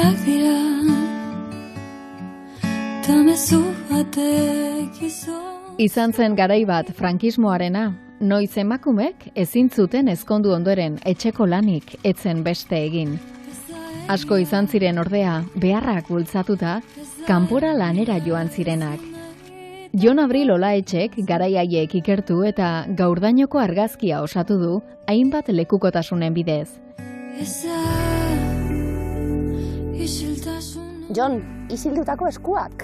Bizitzak dira ta mezu batek Izan zen garai bat frankismoarena, noiz emakumek ezin zuten ezkondu ondoren etxeko lanik etzen beste egin. Asko izan ziren ordea, beharrak bultzatuta, kanpora lanera joan zirenak. Jon Abril Olaetxek garai haiek ikertu eta gaurdainoko argazkia osatu du hainbat lekukotasunen bidez. Jon, isildutako eskuak?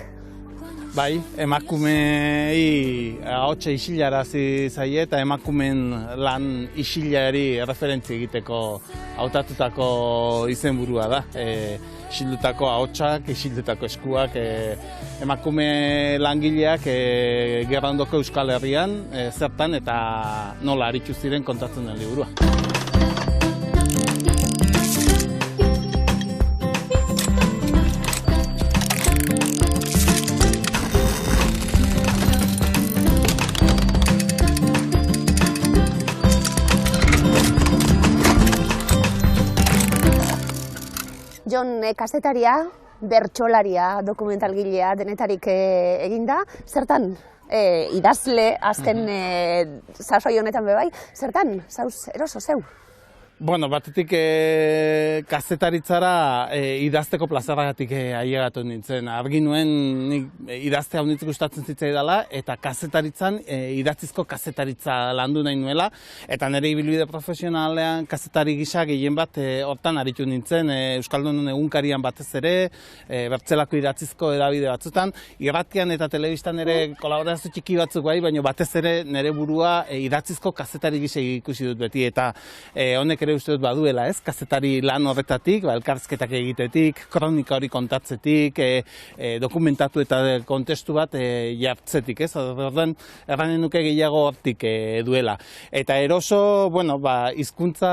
Bai, emakumei ahotsa isilarazi zaie eta emakumen lan isilari referentzi egiteko hautatutako izenburua da. Isildutako ahotsak, isildutako eskuak, emakume langileak gerraondoko Euskal Herrian zertan eta nola aritu ziren kontatzen den liburua. Jon, kazetaria, bertsolaria, dokumentalgilea, denetarik eginda. Zertan, idazle, azken sasoi honetan bebai, zertan, zauz, eroso, zeu? Bueno, batetik kazetaritzara idazteko plazaragatik ailegatu nintzen. Argi nuen nik idazte hau nintzen gustatzen zitzaidala eta kazetaritzan idatzizko kazetaritza landu nahi nuela. Eta nire ibilbide profesionalean kazetari gisa gehien bat hortan aritu nintzen. Euskaldunon egunkarian batez ere, bertzelako idatzizko edabide batzutan. Irratian eta telebistan ere kolaborazio txiki batzuk bai, baina batez ere nire burua idatzizko kazetari gisa ikusi dut beti. Eta honek uste dut baduela, ez? Kazetari lan horretatik, elkarrizketak egitetik, kronika hori kontatzetik, dokumentatu eta kontestu bat jartzetik, ez? Orduan, erranen nuke gehiago hortik duela. Eta eroso, bueno, hizkuntza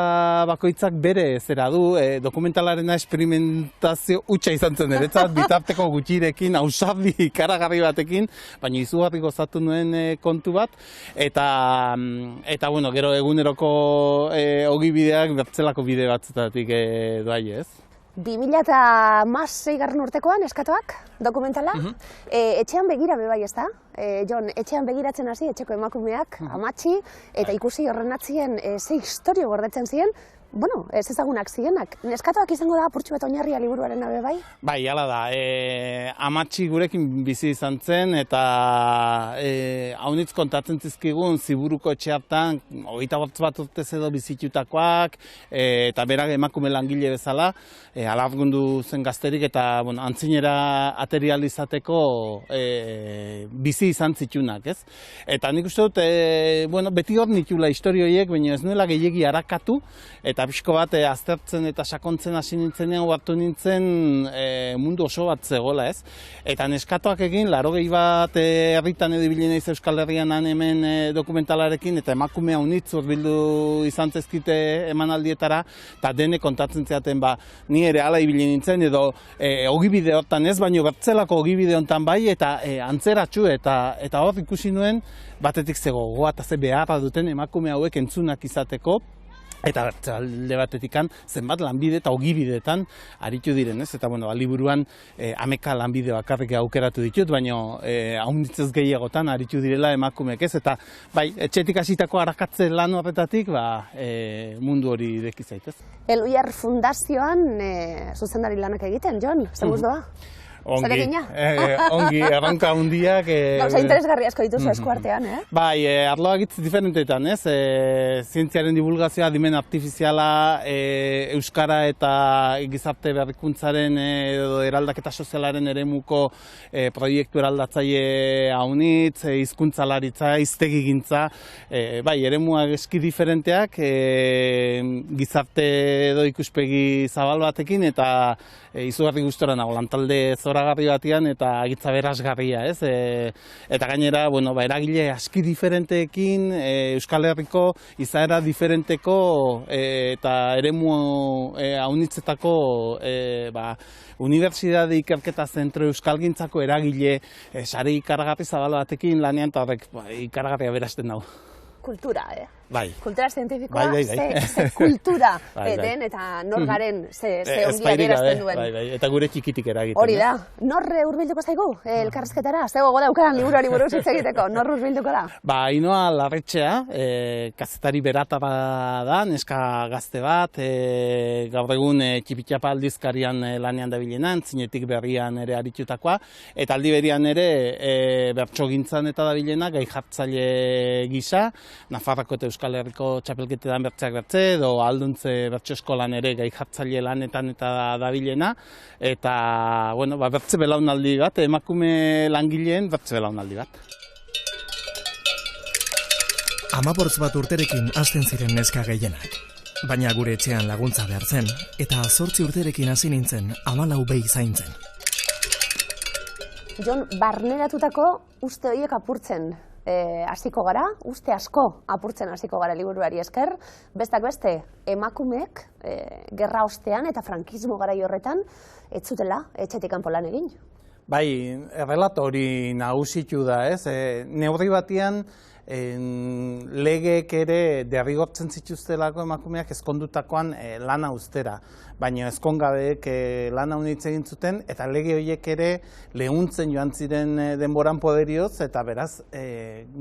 bakoitzak bere zera du, dokumentalaren esperimentazio hutsa izan zen niretzat, bitarteko gutxirekin, ausardi ikaragarri batekin, baina izugarri gozatu nuen kontu bat, eta bueno, gero eguneroko ogibideak bertzelako bide batzutatik doai, ez? 2006 urtekoan eskatoak, dokumentala. Etxean begira bebai, ez da? Jon, etxean begiratzen hasi, etxeko emakumeak, amatxi, eta ikusi horren atzien ze historio gordetzen ziren, bueno, ez ezagunak zirenak. Neskatoak izango da apurtxu bat oinarria liburuaren abe bai? Bai, hala da. Amatxi gurekin bizi izan zen eta haunitz kontatzen zizkigun ziburuko etxe hartan 25 bat urtez edo bizitutakoak eta berak emakume langile bezala alargundu zen gazterik eta antzinera aterial izateko bizi izan zitunak, ez? Eta nik uste dut, beti hor nitula historioiek, baina ez nuela gehiegi harakatu, eta pixko bat aztertzen eta sakontzen hasi nintzenean hartu nintzen mundu oso bat zegoela, ez? Eta neskatoak egin, 80 bat herritan edo ibili naiz Euskal Herrian hemen dokumentalarekin, eta emakume haunitz hurbildu izan zezkite emanaldietara, eta dene kontatzen ziaten, ni ere hala ibili nintzen, edo ogibide hortan ez, baino bertzelako ogibide hontan bai, eta antzeratxu, eta hor ikusi nuen, batetik zegoa eta ze beharra duten emakume hauek entzunak izateko, eta alde batetikan zenbat lanbide eta ogibideetan aritu diren, ez? Eta, liburuan ameka lanbide bakarrik aukeratu ditut, baina haunditzez gehiagotan aritu direla emakumeek, ez? Eta, bai, etxetik hasitako arakatze lan horretatik, mundu hori ireki zaitez. Eluiar Fundazioan zuzendari lanak egiten, Jon, zer doa? Ongi, erronka hundiak... Gauza interesgarri asko dituzu eskuartean, eh? Bai, arloak hitz diferentetan, ez? Zientziaren divulgazioa, adimen artifiziala, euskara eta gizarte berrikuntzaren edo eraldaketa sozialaren eremuko proiektu eraldatzaile haunitz, hizkuntzalaritza, hiztegigintza, bai, eremuak eski diferenteak, gizarte edo ikuspegi zabal batekin, eta izugarri gustora nago, lantalde zoragarri batian eta agitza berazgarria, ez? Eta gainera, eragile aski diferenteekin, Euskal Herriko izaera diferenteko eta eremu haunitzetako Unibertsitate Ikerketa Zentro Euskalgintzako eragile sare ikaragarri zabal batekin lanean, eta horrek ikaragarria berazten dago. Kultura, kultura zientifikoa, Bai. ze kultura Bai. den, eta nor garen, ze ongi Ezpairik adierazten duen. Bai, eta gure txikitik eragiten. Hori da, nor hurbilduko zaigu elkarrizketara? Ze gogo daukadan liburuari buruz hitz egiteko, nor hurbilduko da? Ainhoa Larretxea, kazetari beratara da, neska gazte bat, gaur egun Txipitxapa aldizkarian lanean dabilena, Antzinetik berrian ere aritutakoa, eta aldi berian ere bertsogintzan eta dabilena, gai jartzaile gisa, Nafarroko eta Euskal Herriko txapelketetan bertzeak bertze, edo alduntze bertso eskolan ere gai jartzaile lanetan eta dabilena, eta bertze belaunaldi bat, emakume langileen bertze belaunaldi bat. 14 bat urterekin hasten ziren neska gehienak. Baina gure etxean laguntza behar zen, eta 8 urterekin hasi nintzen 14 behi zaintzen. Jon, barneratutako uste horiek apurtzen hasiko gara, uste asko apurtzen hasiko gara liburuari esker, bestak beste emakumeek gerra ostean eta frankismo garai horretan ez zutela etxetik kanpo lan egin. Bai, errelato hori nagusitu da, ez? Neurri batian legeek ere derrigortzen zituztelako emakumeak ezkondutakoan lana ustera, baina ezkongabeek lana unitz egin zuten, eta lege horiek ere lehuntzen joan ziren denboran poderioz, eta beraz,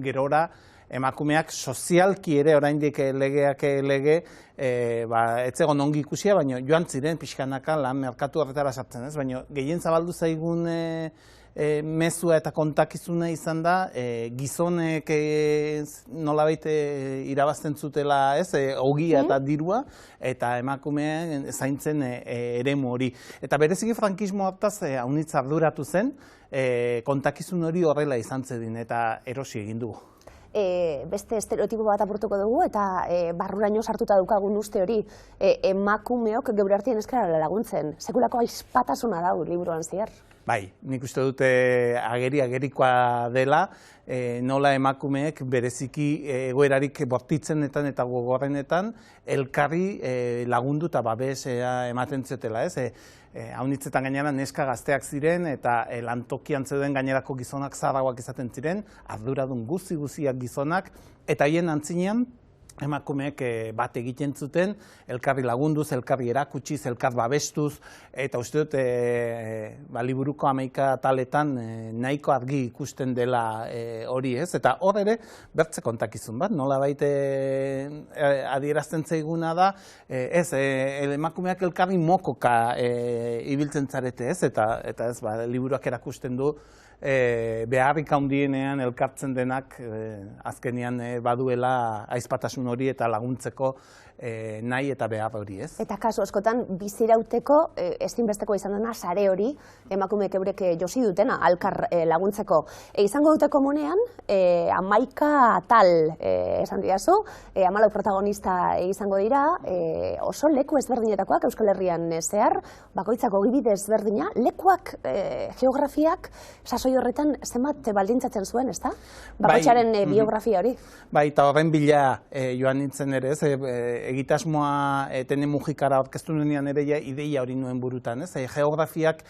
gerora emakumeak sozialki ere oraindik legeak lege, ez egon ongi ikusia, baina joan ziren pixkanaka lan merkatu horretara sartzen, ez? Baina gehien zabaldu zaigun mezua eta kontakizuna izan da, gizonek nolabait irabazten zutela, ez, ogia eta dirua, eta emakumeen zaintzen eremu hori. Eta bereziki frankismo hartaz haunitz arduratu zen, kontakizun hori horrela izan zedin, eta erosi egin dugu. Beste estereotipo bat apurtuko dugu, eta barruraino sartuta daukagun uste hori, emakumeok geure artean eskara laguntzen. Sekulako aizpatasuna dau liburuan ziar. Bai, nik uste dute agerikoa dela, nola emakumeek bereziki egoerarik bortitzenetan eta gogorrenetan elkarri lagundu eta babesea ematen zutela, ez? Haunitzetan gainera neska gazteak ziren eta lantokian zeuden gainerako gizonak zaharragoak izaten ziren, arduradun guziak gizonak, eta haien antzinean emakumeek bat egiten zuten, elkarri lagunduz, elkarri erakutsiz, elkar babestuz, eta uste dut liburuko 11 ataletan nahiko argi ikusten dela hori, ez? Eta hor ere bertze kontakizun bat, nolabait adierazten zaiguna da, ez, emakumeak elkarri mokoka ibiltzen zarete, ez? Eta ez, liburuak erakusten du, beharrik handienean elkartzen denak azkenean baduela aizpatasun hori eta laguntzeko nahi eta behar hori, ez? Eta kasu askotan bizirauteko ezinbesteko izan dena sare hori emakumeek eurek josi dutena alkar laguntzeko. Izango dute komunean 11 atal esan didazu, 14 protagonista izango dira, oso leku ezberdinetakoak Euskal Herrian zehar, bakoitzako ogibide ezberdina, lekuak, geografiak, sasoi horretan zenbat baldintzatzen zuen, ezta? Bakoitzaren biografia hori. Bai, eta horren bila joan nintzen ere, ez? Egitasmoa Tene Mujikara aurkeztu nuenean ere ideia hori nuen burutan, ez? Geografiak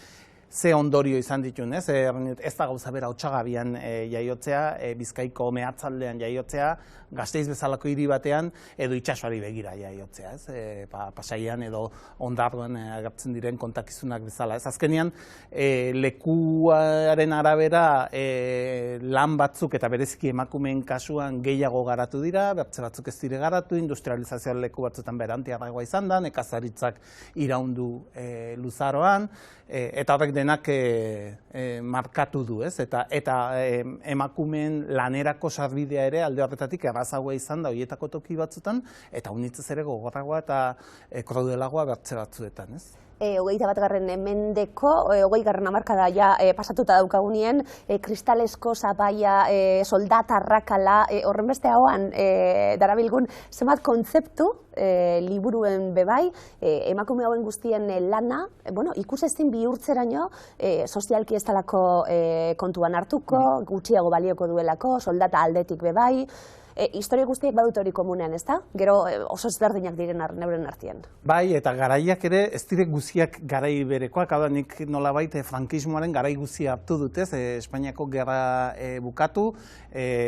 ze ondorio izan dituen, ez? Ez da gauza bera Otsagabian jaiotzea, Bizkaiko mehatzaldean jaiotzea, Gasteiz bezalako hiri batean, edo itsasoari begira jaiotzea, ez? Pasaian edo Ondarroan agertzen diren kontakizunak bezala, ez? Azkenean, lekuaren arabera lan batzuk eta bereziki emakumeen kasuan gehiago garatu dira, bertze batzuk ez dire garatu, industrializazioan leku batzutan berantiarragoa izan da, nekazaritzak iraundu luzaroan, eta horrek denak markatu du, ez? Eta emakumeen lanerako sarbidea ere alde horretatik errazagoa izan da horietako toki batzutan, eta unitzez ere gogorragoa eta krudelagoa bertze batzuetan, ez? 21. mendeko, 20. hamarkada ja pasatuta daukagunien, kristalesko zapaia, soldata arrakala, horren beste hauan darabilgun zenbat kontzeptu liburuen bebai, emakume hauen guztien lana, ikusezin bihurtzeraino, sozialki ez talako kontuan hartuko, gutxiago balioko duelako, soldata aldetik bebai, historia guztiek badut hori komunean, ezta? Gero oso ezberdinak diren neuren artean. Bai, eta garaiak ere, ez dire guziak garai berekoak, hau da nik nolabait frankismoaren garai guzia hartu dutez, Espainiako gerra bukatu,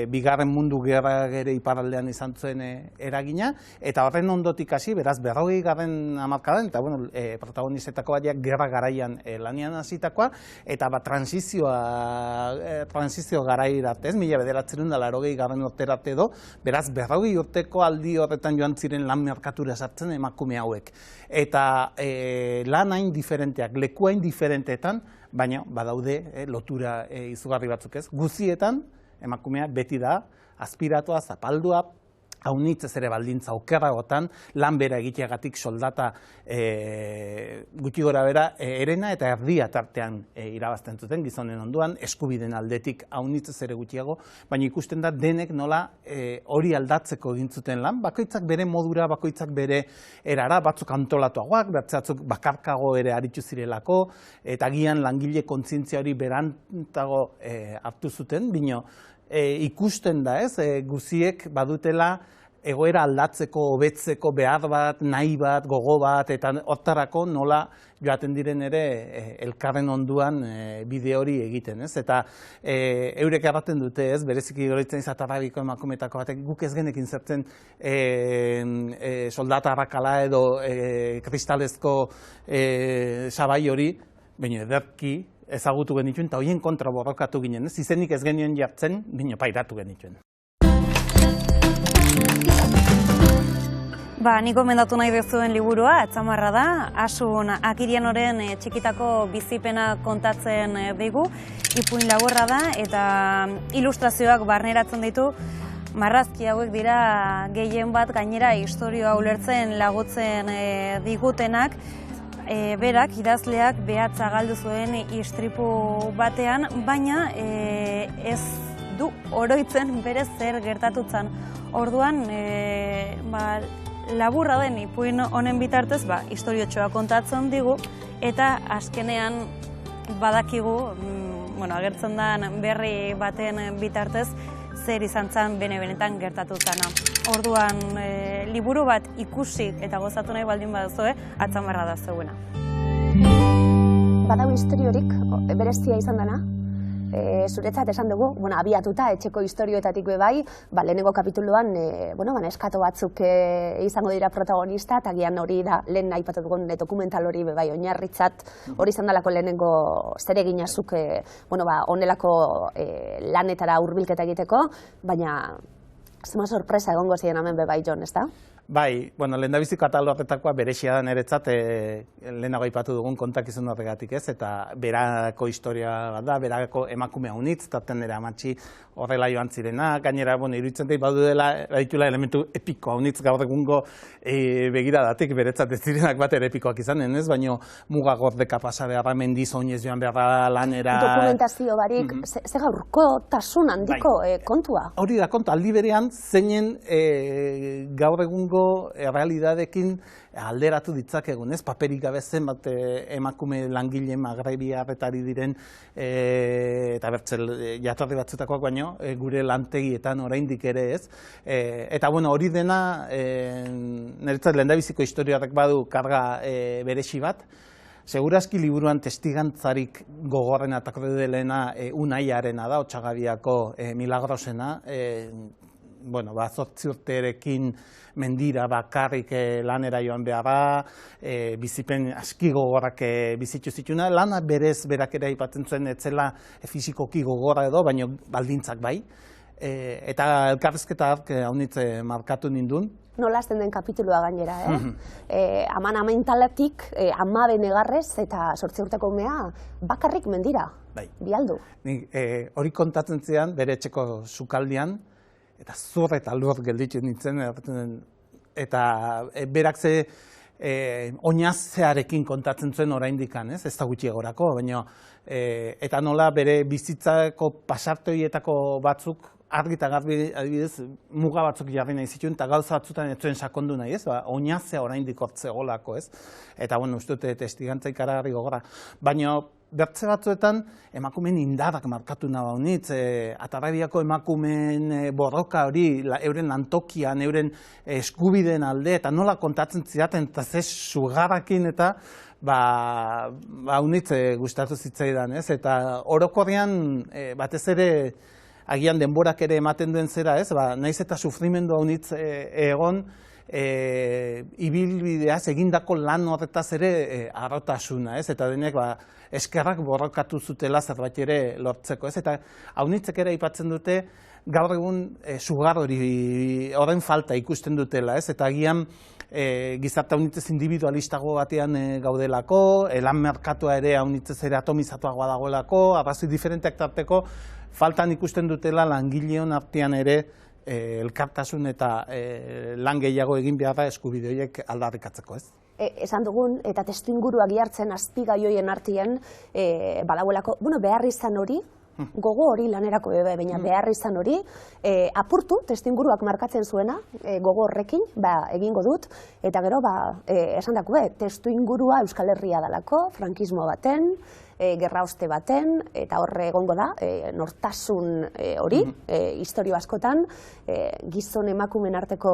bigarren mundu gerra ere iparraldean izan zuen eragina, eta horren ondotik hasi, beraz, 40. hamarkadan, eta bueno, protagonistetako batiak gerra garaian lanian hasitakoa, eta transizio garai arte, 1980 urtera arte edo, beraz, 40 urteko aldi horretan joan ziren lan merkatura sartzen emakume hauek. Eta lan hain diferenteak, leku hain diferenteetan, baina badaude lotura izugarri batzuk ez. Guzietan, emakumea beti da, aspiratua, zapaldua, haunitzez ere baldintza okerragotan, lan bera egiteagatik soldata gutxi gora bera erena eta erdia tartean irabazten zuten gizonen onduan, eskubiden aldetik haunitzez ere gutxiago, baina ikusten da denek nola hori aldatzeko egin zuten lan, bakoitzak bere modura, bakoitzak bere erara, batzuk antolatuagoak, batzuk bakarkago ere aritu zirelako, eta gian langile kontzientzia hori berantago hartu zuten, bino ikusten da ez, guziek badutela egoera aldatzeko, hobetzeko behar bat, nahi bat, gogo bat, eta hortarako nola joaten diren ere elkarren onduan bide hori egiten, ez? Eta eurek erraten dute, ez? Bereziki goritzen izatarrabiko emakumetako batek, guk ez genekin zertzen soldata arrakala edo kristalezko sabai hori, baina ederki ezagutu genituen, eta horien kontra borrokatu ginen, ez? Izenik ez genioen jartzen, baina pairatu genituen. Nik gomendatu nahi dezuen liburua, Atzamarra da, Asun Akirianoren txikitako bizipena kontatzen digu, ipuin laburra da, eta ilustrazioak barneratzen ditu, marrazki hauek dira gehien bat gainera historioa ulertzen lagutzen digutenak, berak, idazleak, behatza galdu zuen istripu batean, baina ez du oroitzen berez zer gertatutzen. Orduan, laburra den ipuin honen bitartez, historiotxoa kontatzen digu, eta azkenean badakigu, agertzen den berri baten bitartez, zer izan zen bene-benetan gertatutana. Orduan, liburu bat ikusi eta gozatu nahi baldin baduzue, Atzamarra da zeuena. Badago historiorik, berezia izan dena, zuretzat esan dugu, abiatuta etxeko historioetatik bai, lehenengo kapituluan eskato batzuk izango dira protagonista, eta gian hori da lehen aipatu dugun dokumental hori bai oinarritzat, hori izan dalako lehenengo zereginazuk onelako lanetara hurbilketa egiteko, baina zema sorpresa egongo ziren hemen bai, Jon, ez da? Bai, lehendabiziko atal horretakoa berexia da niretzat, lehenago aipatu dugun kontakizun horregatik ez, eta berako historia bat da, berako emakume haunitz, tarten nire amatxi horrela joan zirena, gainera, iruditzen dut badutela elementu epiko haunitz gaur egungo begiradatik, beretzat ez zirenak bat ere epikoak izanen, ez, baina muga gordeka pasa beharra, mendiz oinez joan beharra lanera... Dokumentazio barik, ze gaurko tasun handiko kontua? Hori da kontu, aldi berean zeinen gaur egungo errealidadekin alderatu ditzakegun, ez? Paperik gabe zenbat emakume langile magrebiarretari diren eta bertzel jatorri batzutakoak baino, gure lantegietan oraindik ere ez. Eta hori dena, niretzat lehendabiziko historiarak badu karga beresi bat, segurazki liburuan testigantzarik gogorren atakodelena Unaiarena da, Otsagabiako Milagrosena, 8 urterekin mendira bakarrik lanera joan beharra, bizipen aski gogorrak bizitu zituna, lana berez berak ere aipatzen zuen etzela fizikoki gogorra edo, baina baldintzak bai, eta elkarrizketa haunitz markatu nindun. Nola azten den kapitulua gainera, aman amaintaletik, amabe negarrez eta 8 urteko umea bakarrik mendira, bialdu. Hori kontatzen zidan bere etxeko sukaldian, eta zur eta lur gelditu nintzen, eta berak ze oinazzearekin kontatzen zuen oraindik, ez da gutxiagorako, baina eta nola bere bizitzako pasartoietako batzuk argi eta garbi adibidez muga batzuk jarri nahi zituen, eta gauza batzutan ez zuen sakondu nahi, ez? Oinazzea oraindik hortze golako, ez? Eta, uste dute testigantza ikaragarri gogorra. Baina bertze batzuetan emakumeen indarrak markatu nahi honitz, Atarrabiako emakumeen borroka hori, euren lantokian, euren eskubideen alde, eta nola kontatzen zidaten, eta ze sugarrakin eta honitz gustatu zitzaidan, ez? Eta orokorrean batez ere agian denborak ere ematen duen zera, ez? Naiz eta sufrimendu honitz egon, ibilbideaz egindako lan horretaz ere harrotasuna, ez? Eta denek eskerrak borrokatu zutela zerbait ere lortzeko, ez? Eta haunitzek ere aipatzen dute gaur egun sugar horren falta ikusten dutela, ez? Eta agian gizarte haunitzez individualistago batean gaudelako, lan merkatua ere haunitzez ere atomizatuagoa dagoelako, arrazoi diferenteak tarteko faltan ikusten dutela langileon artean ere elkartasun eta lan gehiago egin behar da eskubide horiek aldarrikatzeko, ez? Esan dugun, eta testuinguruak jartzen azpigai horien artean, badagoelako, behar izan hori, gogo hori lanerako baina behar izan hori, apurtu, testuinguruak markatzen zuena, gogo horrekin, egingo dut, eta gero, esan dako, testuingurua Euskal Herria dalako, frankismo baten, gerra oste baten, eta horre egongo da, nortasun hori, historio askotan, gizon emakumen arteko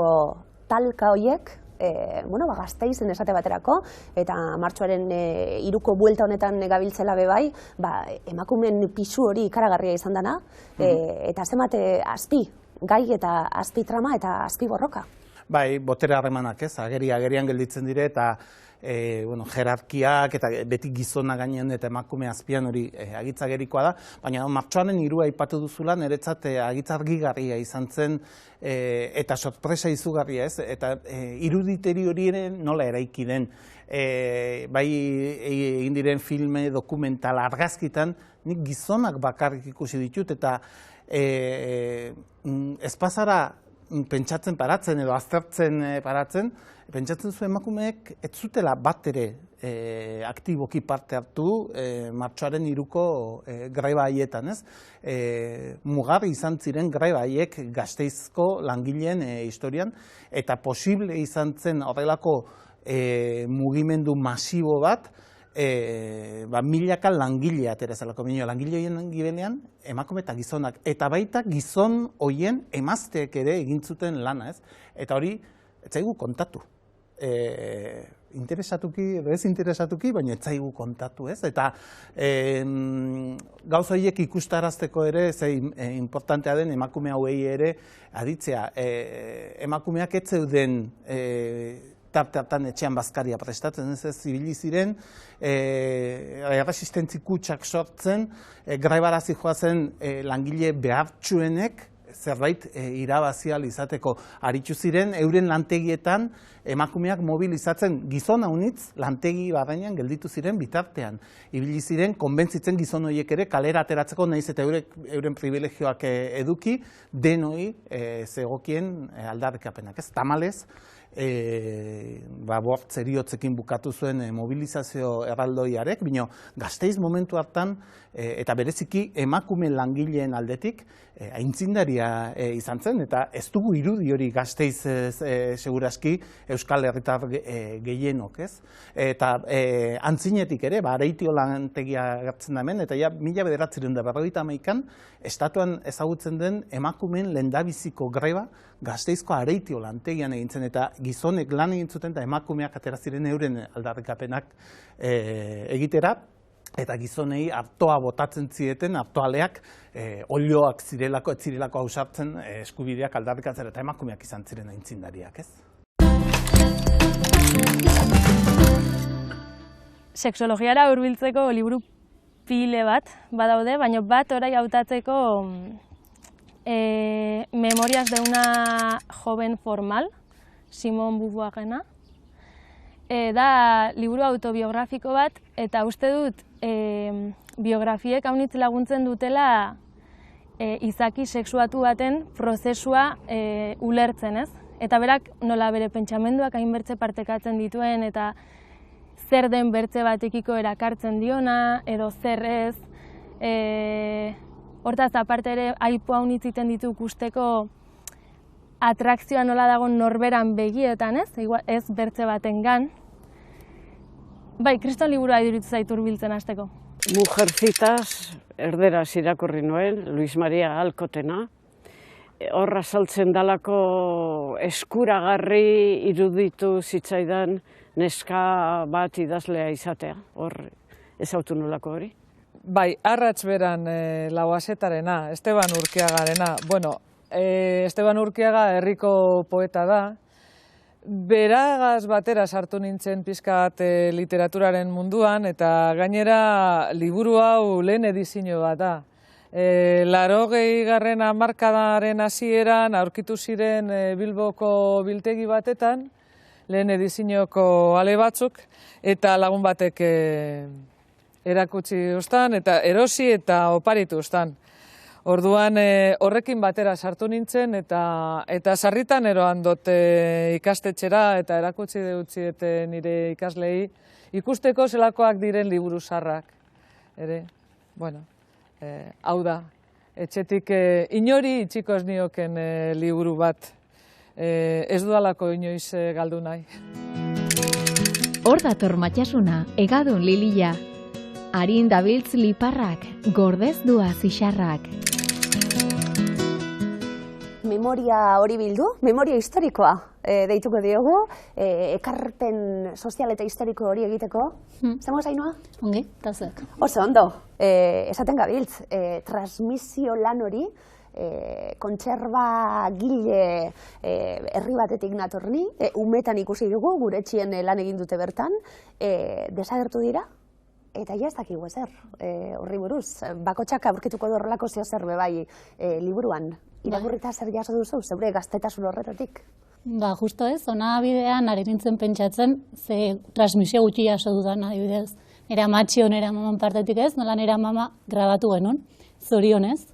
talka horiek, Gasteizen esate baterako, eta martxoaren 3ko buelta honetan gabiltzela bebai, emakumen pisu hori ikaragarria izan dana, eta zenbat azpi gai eta azpi trama eta azpi borroka. Bai, botere harremanak, ez, agerian gelditzen dire, eta jerarkiak eta beti gizona gainean eta emakume azpian hori agitzagerikoa da, baina martxoaren 3 aipatu duzula, niretzat agitzargigarria izan zen eta sorpresa izugarria, ez? Eta iruditeri hori ere nola eraiki den. Bai egin diren filme, dokumental, argazkitan, nik gizonak bakarrik ikusi ditut, eta ez pasara pentsatzen paratzen edo aztertzen paratzen, pentsatzen zuen emakumeek ez zutela bat ere aktiboki parte hartu martxoaren 3ko greba haietan, ez? Mugarri izan ziren greba haiek Gasteizko langileen historian, eta posible izan zen horrelako mugimendu masibo bat, milaka langile aterazalako minio, langile horien gibelean emakume eta gizonak, eta baita gizon horien emazteek ere egin zuten lana, ez? Eta hori, ez zaigu kontatu. Interesatuki, edo ez interesatuki, baina ez zaigu kontatu, ez? Eta gauza horiek ikustarazteko ere, ze importantea den emakume hauei ere aditzea. Emakumeak ez zeuden tartean etxean bazkaria prestatzen, ez ibili ziren, erresistentzi kutsak sortzen, graibarazi joazen langile behartsuenek zerbait irabazial izateko aritu ziren, euren lantegietan emakumeak mobilizatzen gizon haunitz lantegi barrenean gelditu ziren bitartean. Ibili ziren, konbentzitzen gizon horiek ere kalera ateratzeko nahiz eta euren privilegioak eduki, denoi zegokien aldarrikapenak. Ez, tamalez, bort zeriotzekin bukatu zuen mobilizazio erraldoiarek, bino Gasteiz momentu hartan, eta bereziki emakume langileen aldetik, aintzindaria izan zen, eta ez dugu irudi hori Gasteiz seguraski Euskal Herritar gehienok, ez? Eta antzinetik ere, Areitio lantegia gertzen da hemen, eta 1951an, estatuan ezagutzen den emakumeen lehendabiziko greba Gasteizko Areitio lantegian egin zen, eta gizonek lan egin zuten eta emakumeak atera ziren euren aldarrikapenak egitera, eta gizonei artoa botatzen zieten, artoaleak olioak zirelako, ez zirelako ausartzen eskubideak aldarrikatzen, eta emakumeak izan ziren aintzindariak, ez? Sexologiara hurbiltzeko liburu pile bat badaude, baina bat orai hautatzeko Memorias de una joven formal, Simone Beauvoirena. Da liburu autobiografiko bat, eta uste dut biografiek haunitz laguntzen dutela izaki sexuatu baten prozesua ulertzen, ez? Eta berak nola bere pentsamenduak hainbertze partekatzen dituen, eta zer den bertze batekiko erakartzen diona, edo zer ez. Hortaz, aparte ere, aipo haunitz iten ditu ikusteko atrakzioa nola dago norberan begietan, ez? Ez bertze batengan. Bai, kriston liburua iruditu zaitu hurbiltzen hasteko. Mujercitas, erderaz irakurri nuen, Luis Maria Alkotena. Horra saltzen dalako eskuragarri iruditu zitzaidan neska bat idazlea izatea. Hor ezautu nolako hori. Bai, arratz beran Lauazetarena, Esteban Urkiagarena. Bueno, Esteban Urkiaga herriko poeta da. Beragaz batera sartu nintzen pizkat literaturaren munduan, eta gainera liburu hau lehen edizio bat da. 80. hamarkadaren hasieran aurkitu ziren Bilboko biltegi batetan, lehen edizioko ale batzuk, eta lagun batek erakutsi ustan, eta erosi eta oparitu ustan. Orduan horrekin batera sartu nintzen, eta sarritan eroan dut ikastetxera, eta erakutsi deutziet nire ikaslei ikusteko zelakoak diren liburu zarrak. Ere, bueno, hau da, etxetik inori itxiko ez nioken liburu bat, ez dudalako inoiz galdu nahi. Hor dator Matxasuna, egadun Lilia. Harin dabiltz liparrak, gordez dua zixarrak. Memoria hori bildu, memoria historikoa deituko diogu, ekarpen sozial eta historiko hori egiteko. Zango zainoa? Ongi, tazak. Oso ondo, esaten gabiltz, transmisio lan hori, kontserba gile herri batetik natorni, umetan ikusi dugu, gure etxien lan egin dute bertan, desagertu dira, eta ja ez dakigu ezer, horri buruz. Bakotxak aurkituko du horrelako zeo zer bebai liburuan. Irakurrita zer jaso duzu, zeure gaztetasun horretatik? Ba, justo ez, ona bidean ari nintzen pentsatzen, ze transmisio gutxi jaso dudan adibidez. Nera matxio, nera maman partetik ez, nola nera mama grabatu genuen, zorionez.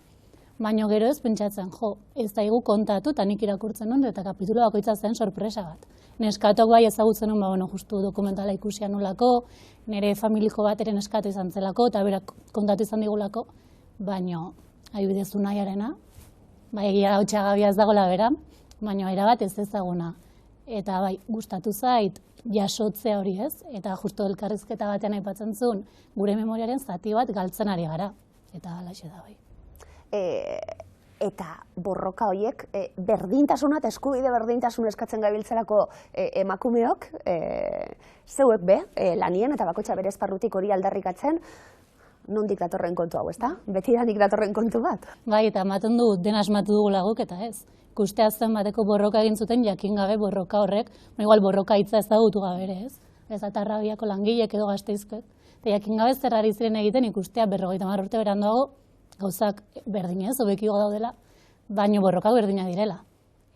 Baina gero ez pentsatzen, jo, ez daigu kontatu, eta nik irakurtzen nuen, eta kapitulo bakoitza zen sorpresa bat. Neskatok bai ezagutzen nuen, ba, bueno, justu dokumentala ikusia nolako, nire familiko bat ere neskatu izan zelako, eta berak kontatu izan digulako, baina adibidez Unaiarena, bai egia hotxagabia ez dagoela bera, baina erabat ez ezaguna. Eta bai, gustatu zait, jasotzea hori ez, eta justu elkarrizketa batean aipatzen zuen, gure memoriaren zati bat galtzen ari gara, eta halaxe da bai. Eta borroka horiek, berdintasuna eta eskubide berdintasun eskatzen gabiltzerako emakumeok, zeuek be, lanien eta bakoitza bere esparrutik hori aldarrikatzen, nondik datorren kontu hau, ezta? Betidanik datorren kontu bat. Bai, eta ematen du dena asmatu dugu laguk eta ez. Ikustea zen bateko borroka egin zuten jakin gabe borroka horrek, igual borroka hitza ezagutu gabe ere ez. Ez eta Rabiako langilek edo Gasteizkoek. Eta jakin gabe zer ari ziren egiten ikustea 50 urte beranduago gauzak berdinez, hobekio daudela, baino borroka berdina direla.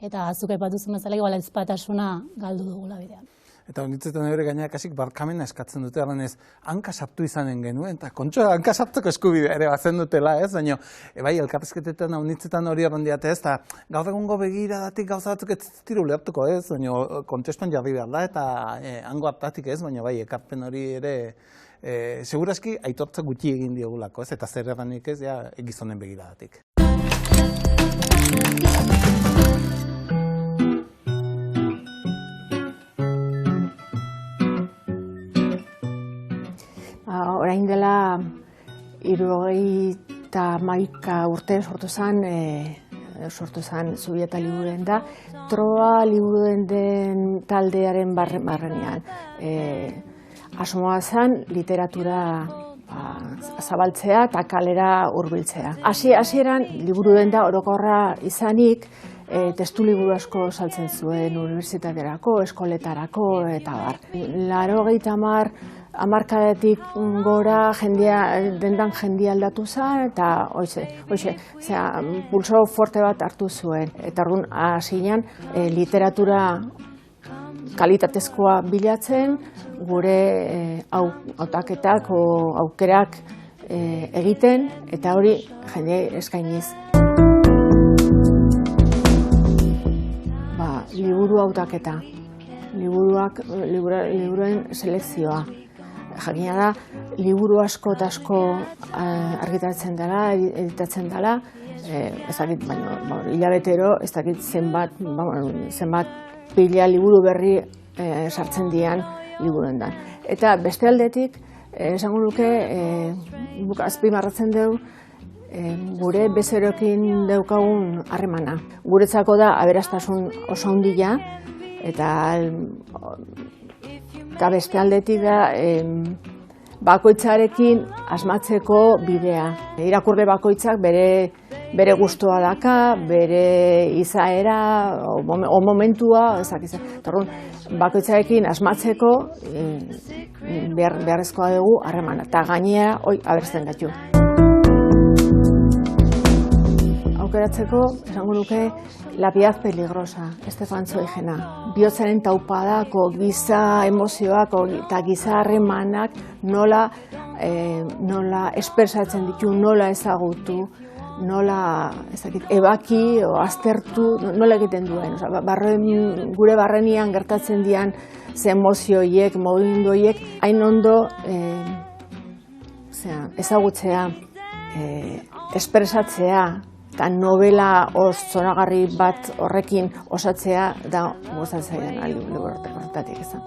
Eta azuk aipatu zen bezala igual ezpatasuna galdu dugula bidean. Eta honitzetan ere gainak kasik barkamena eskatzen dute, arren ez, hanka sartu izanen genuen, eta kontxoa hanka sartzeko eskubide ere bazen dutela, ez? Baina, bai, elkarrizketetan honitzetan hori errandiate ez, eta gaur egungo begiradatik gauza batzuk ez tiru lehartuko ez, baina kontestuan jarri behar da, eta hango hartatik ez, baina bai, ekarpen hori ere, segurazki aitortza gutxi egin diogulako, ez? Eta zer erranik ez, ja, gizonen begiradatik. Orain dela 71 urte sortu zen Zubieta liburuen da, Troa liburuen den taldearen barrenean. Asmoa zen literatura zabaltzea eta kalera hurbiltzea. Hasieran liburuen da orokorra izanik, testu liburu asko saltzen zuen unibertsitaterako, eskoletarako eta bar. 80 hamarkadatik gora dendan jendea aldatu zen, eta pulso forte bat hartu zuen. Eta orduan hasieran literatura kalitatezkoa bilatzen, gure hautaketak o aukerak egiten, eta hori jende eskainiz. Liburu hautaketa, liburuen selekzioa. Jakina da, liburu asko eta asko argitaratzen dela, editatzen dela, hilabetero, ez dakit zenbat pila liburu berri sartzen dian liburuendan. Eta beste aldetik, esango nuke, azpimarratzen dugu, gure bezeroekin daukagun harremana. Guretzako da aberastasun oso handia eta beste aldetik da bakoitzarekin asmatzeko bidea. Irakurle bakoitzak bere gustoa daka, bere izaera o momentua, bakoitzarekin asmatzeko beharrezkoa dugu harremana. Eta gainera, abertzen gaitu. Aukeratzeko, esango nuke, La piedad peligrosa, Stefan Zweigena. Bihotzaren taupadako, giza emozioak eta giza harremanak nola espersatzen ditu, nola ezagutu, nola ebaki o aztertu, nola egiten duen. Gure barrenian gertatzen dian ze emozioiek, mugimenduiek, hain ondo ezagutzea, espresatzea, eta novela zoragarri bat horrekin osatzea da gozatzaidan liburuetatik ezan.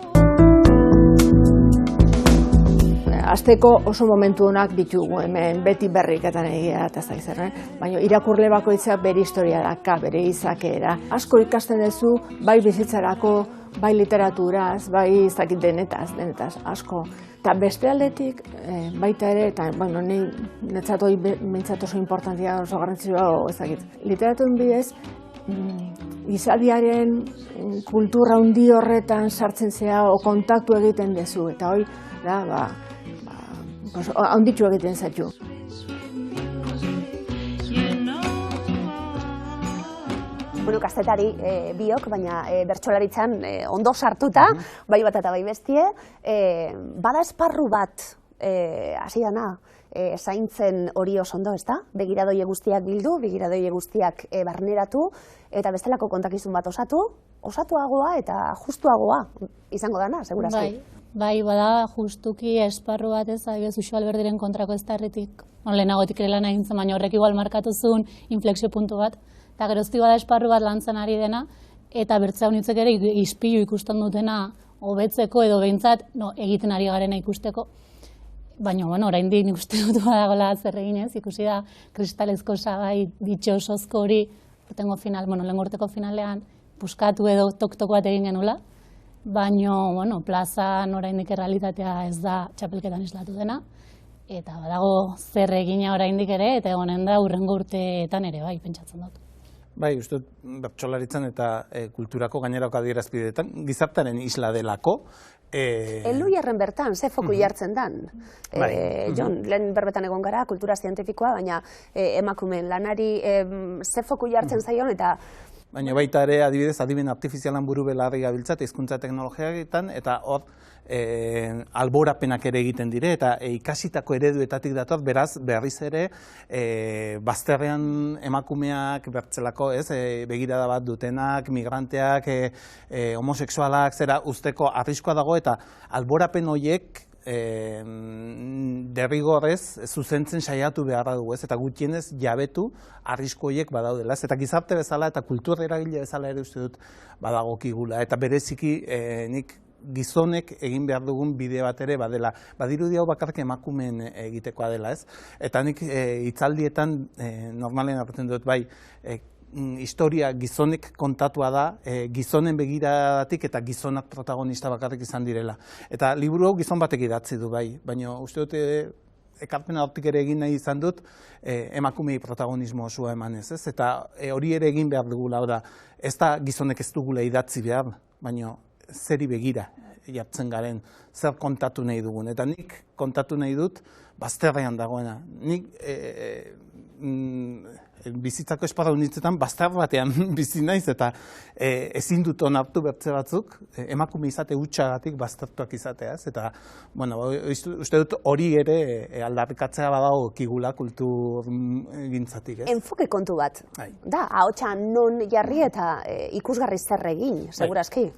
Azteko oso momentu honak ditugu hemen beti berriketan egia eta zaizerren, baina irakurle bakoitzak bere historia daka, bere izakeera. Asko ikasten duzu, bai bizitzarako, bai literaturaz, bai izakit denetaz, asko. Eta beste aldetik, baita ere, eta netzat hori mintzat oso importantia, oso garrantzitsua ezagit. Literaturen bidez, izadiaren kultura handi horretan sartzen zea o kontaktu egiten dezu, eta hori, handitxu egiten zaitu. Bueno, kazetari biok, baina bertsolaritzan ondo sartuta, bai bat eta bai bestie, bada esparru bat hasi dana zaintzen hori oso ondo, ezta? Begiradoie guztiak bildu, begiradoie guztiak barneratu, eta bestelako kontakizun bat osatuagoa eta justuagoa izango dana, segurazki. Bai, bada justuki esparru bat ez, adibidez Uxue Alberdiren kontrako ez tarritik, lehenagotik ere lan egin zen, baina horrek igual markatu zuen inflexio puntu bat, eta geroztik bada esparru bat lantzen ari dena, eta bertzea honitzek ere ispilu ikusten dutena hobetzeko edo behintzat egiten ari garena ikusteko. Baina, oraindik nik uste dut badagoela zer eginez, ikusi da kristalezko sagai ditxosozko hori, lehen urteko finalean, puskatu edo tok-tok bat egin genula, baina, plazan oraindik errealitatea ez da txapelketan islatu dena, eta badago zer egina oraindik ere, eta egonen da hurrengo urteetan ere, bai, pentsatzen dut. Bai, uste dut, bertsolaritzan eta kulturako gainerako adierazpideetan, gizartearen isla delako. Elluierren bertan, ze foku jartzen dan. Jon, lehen berbetan egon gara, kultura zientifikoa, baina emakumeen lanari ze foku jartzen zaion, eta baina baita ere, adibidez, adimen artifizialan buru belarri gabiltzat, hizkuntza teknologiaetan, eta hor alborapenak ere egiten dire, eta ikasitako ereduetatik dator, beraz, berriz ere, bazterrean emakumeak, bertzelako, begirada bat dutenak, migranteak, homosexualak, zera, usteko arriskoa dago, eta alborapen horiek, derrigorrez zuzentzen saiatu beharra dugu, eta gutienez jabetu arrisko horiek badaudela, eta gizarte bezala eta kultura eragile bezala ere uste dut badagokigula, eta bereziki nik gizonek egin behar dugun bide bat ere badela. Badirudi hau bakarrik emakumeen egitekoa dela, ez? Eta nik hitzaldietan normalen hartzen dut, bai, historia gizonek kontatua da, gizonen begiradatik eta gizonak protagonista bakarrik izan direla. Eta liburu hau gizon batek idatzi du, bai, baina uste dut ekarpena hortik ere egin nahi izan dut emakumei protagonismo osua emanez, ez? Eta hori ere egin behar dugula, da, ez da gizonek ez dugula idatzi behar, baina zeri begira jartzen garen, zer kontatu nahi dugun. Eta nik kontatu nahi dut bazterrean dagoena. Nik bizitzako esparru nintzetan bazter batean bizi naiz, eta ezin dut onartu bertze batzuk, emakume izate hutxagatik baztertuak izateaz, eta uste dut hori ere aldarrikatzea badago kigula kultur gintzatik. Enfoke kontu bat, da, ahotsa non jarri eta ikusgarri zer egin, segurazki.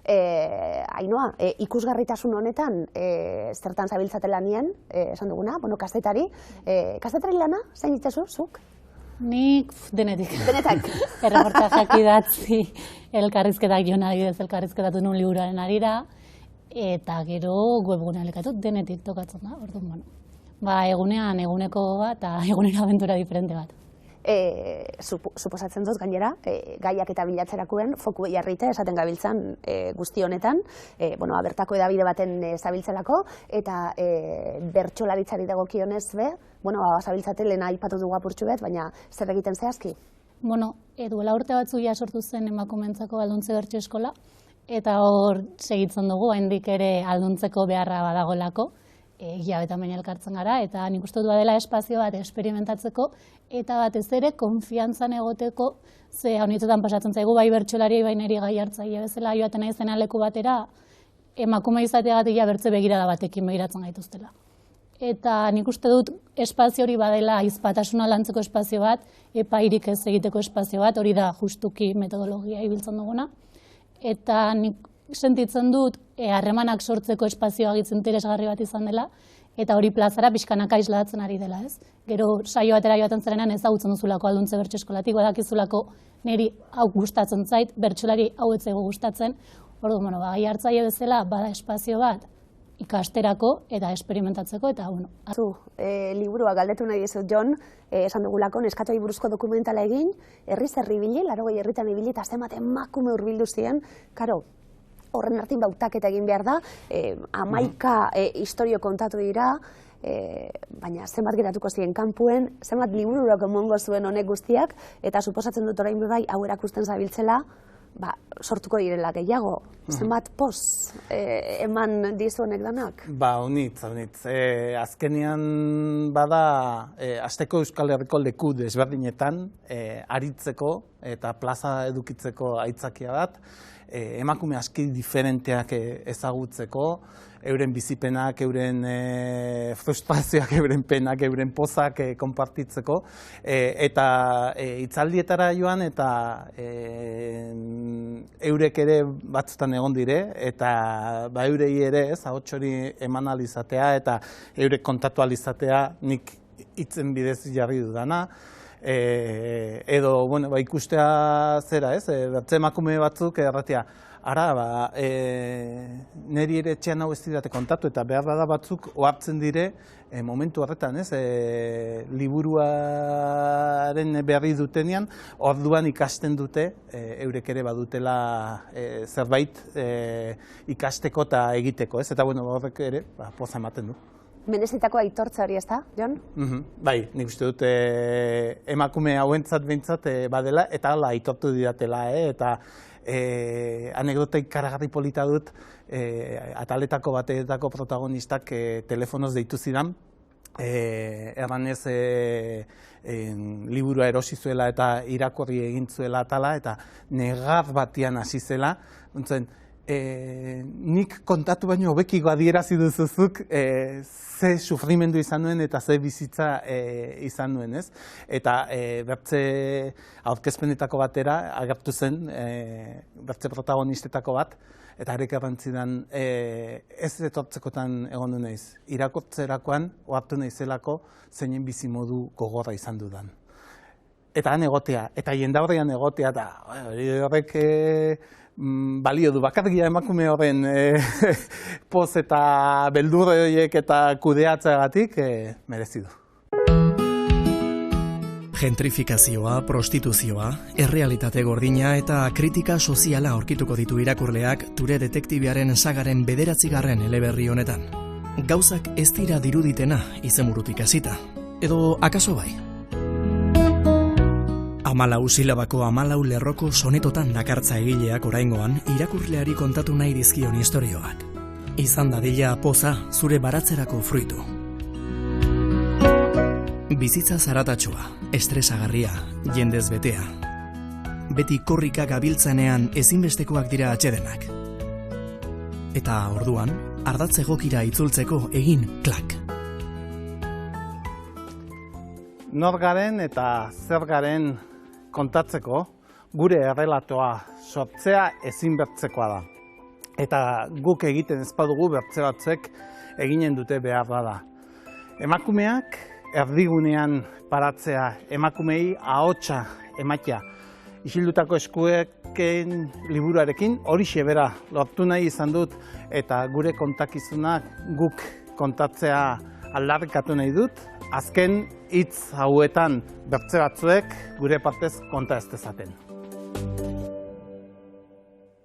Ainhoa, ikusgarritasun honetan zertan zabiltzate lanien, esan duguna, kazetari. Kazetari lana, zein ditzazu, zuk? Nik denetik. Denetak. Erreportajak idatzi, elkarrizketak joan adibidez, elkarrizketatu nun liburuaren arira, eta gero webgunea lekatu denetik tokatzen da, orduan, egunean eguneko bat, eta egunera abentura diferente bat. Suposatzen dut gainera, gaiak eta bilatzerakoen foku jarrita esaten gabiltzan guzti honetan, bertako edabide baten zabiltzelako, eta bertsolaritzari dagokionez be, zabiltzate lehena aipatu dugu apurtxu bet, baina zer egiten zehazki? Duela urte batzu ja sortu zen emakumeentzako alduntze bertso eskola, eta hor segitzen dugu, haindik ere alduntzeko beharra badagoelako, hilabetean baina elkartzen gara, eta nik uste dut badela espazio bat experimentatzeko, eta batez ere konfiantzan egoteko, ze honitzetan pasatzen zaigu bai bertsolari bai niri gai hartzaile bezala joaten naizena leku batera, emakume izateagatik bertze begirada batekin begiratzen gaituztela. Eta nik uste dut espazio hori badela ahizpatasuna lantzeko espazio bat, epairik ez egiteko espazio bat, hori da justuki metodologia ibiltzen duguna. Eta nik sentitzen dut harremanak sortzeko espazioa gitzen interesgarri bat izan dela, eta hori plazara pixkanaka islatzen ari dela, ez? Gero saio batera joaten zarenan ezagutzen duzulako alduntze bertso eskolatik, badakizulako niri hau gustatzen zait, bertsolari hau ez zaigu gustatzen, orduan, gai hartzaile bezala bada espazio bat ikasterako eta experimentatzeko, eta liburua galdetu nahi dizut, Jon, esan dugulako neskatoei buruzko dokumentala egin, herriz herri ibili, 80 herritan ibili, eta zenbat emakume hurbildu ziren, karo, horren artin bautaketa egin behar da, 11 historio kontatu dira, baina zenbat geratuko ziren kanpuen, zenbat libururako emango zuen honek guztiak, eta suposatzen dut orain bai hau erakusten zabiltzela, sortuko direla gehiago. Zenbat poz eman dizu honek danak? Honitz. Azkenean bada asteko Euskal Herriko leku desberdinetan aritzeko eta plaza edukitzeko aitzakia bat, emakume aski diferenteak ezagutzeko, euren bizipenak, euren frustrazioak, euren penak, euren pozak konpartitzeko, eta hitzaldietara joan eta eurek ere batzutan egon dire, eta eurei ere ahots hori eman alizatea eta eurek kontatu alizatea nik hitzen bidez jarri dudana. Edo, ikustea zera, ez? Bertze emakume batzuk erratia, niri ere etxean hau ez didate kontatu, eta behar bada batzuk ohartzen dire momentu horretan, ez? Liburuaren berri dutenean, orduan ikasten dute, eurek ere badutela zerbait ikasteko eta egiteko, ez? Eta horrek ere poza ematen du. Menezitako aitortza hori ez da, Jon? Bai, nik uste dut emakume hauentzat behintzat badela, eta hala aitortu didatela, eta anekdota ikaragarri polita dut, ataletako bateetako protagonistak telefonoz deitu zidan, erranez liburua erosi zuela eta irakurri egin zuela atala, eta negar batian hasi zela, nik kontatu baino hobekiko adierazi duzuzuk ze sufrimendu izan nuen eta ze bizitza izan nuen, ez? Eta bertze aurkezpenetako batera agertu zen bertze protagonistetako bat, eta arek errantzidan ez etortzekotan egon du naiz. Irakurtzerakoan ohartu naizelako zeinen bizimodu gogorra izan dudan. Eta han egotea, eta jendaurrean egotea, eta horrek balio du, bakarria emakume horren poz eta beldur horiek eta kudeatzeagatik merezi du. Gentrifikazioa, prostituzioa, errealitate gordina eta kritika soziala aurkituko ditu irakurleak Ture detektibiaren sagaren 9. eleberri honetan. Gauzak ez dira diruditena izenburutik hasita, edo akaso bai? 14 silabako 14 lerroko sonetotan dakartza egileak oraingoan irakurleari kontatu nahi dizkion istorioak. Izan dadila poza zure baratzerako fruitu. Bizitza zaratatsua, estresagarria, jendez betea. Beti korrika gabiltzanean ezinbestekoak dira atsedenak. Eta orduan, ardatz egokira itzultzeko egin klak. Nor garen eta zer garen kontatzeko, gure errelatoa sortzea ezinbertzekoa da. Eta guk egiten ez badugu bertze batzuek eginen dute behar da. Emakumeak erdigunean paratzea, emakumei ahotsa ematea, isildutako eskuek azken liburuarekin horixe bera lortu nahi izan dut eta gure kontakizunak guk kontatzea aldarrikatu nahi dut. Azken hitz hauetan bertze batzuek gure partez konta ez dezaten.